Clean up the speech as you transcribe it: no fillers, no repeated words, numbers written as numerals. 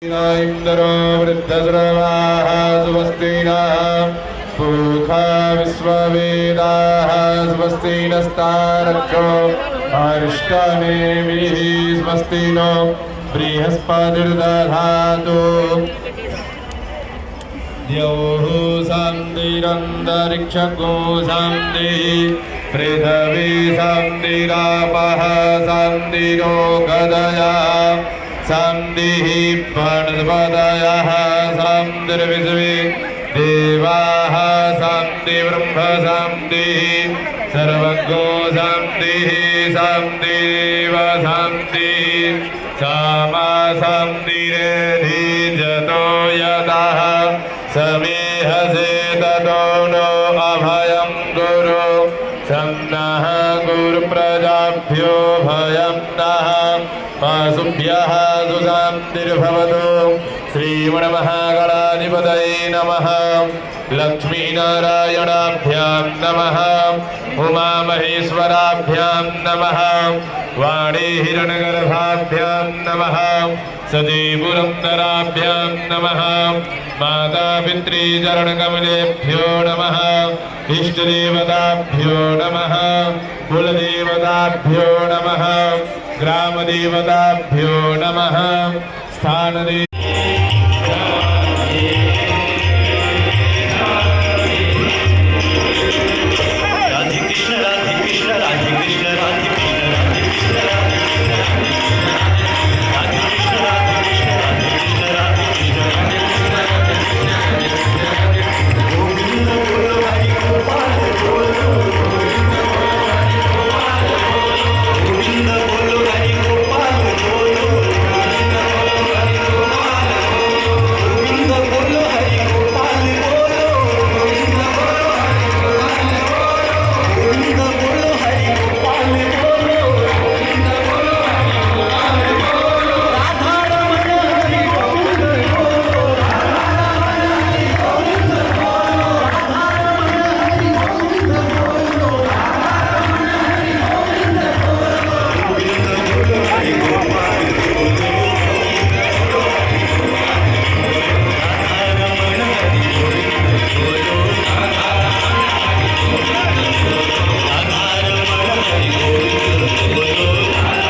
इन्द्रो वृद्धस्रवाः स्वस्ति नः पूषा विश्ववेदाः स्वस्ति नस्तारक्षो अरिष्टनेमिः स्वस्ति नो बृहस्पतिर्दधातु द्यौः शान्तिरन्तरिक्षको शान्तिः पृथिवी शान्तिरापः शान्तिरो गदयः शान्तिः वनस्पतयः शान्तिर्विश्वे देवाः शान्तिर्ब्रह्म शान्तिः सर्वज्ञो शान्तिः शान्तिरेव शान्तिः सामा शान्तिरेधिजतो यतः समेहसे ततो नो अभयं गुरु सन्नः गुरुप्रजाभ्यो भयं नः पशुभ्यः सुशान्तिर्भवतु। श्रीमन्महागणाधिपतये नमः। लक्ष्मीनारायणाभ्यां नमः। उमामहेश्वराभ्यां नमः। वाणी हिरण्यगर्भाभ्यां नमः। सतीपुरन्दराभ्यां नमः। मातापितृचरणकमलेभ्यो नमः। इष्टदेवताभ्यो नमः। कुलदेवताभ्यो नमः। ग्रामदेवताभ्यो नमः। स्थानदेव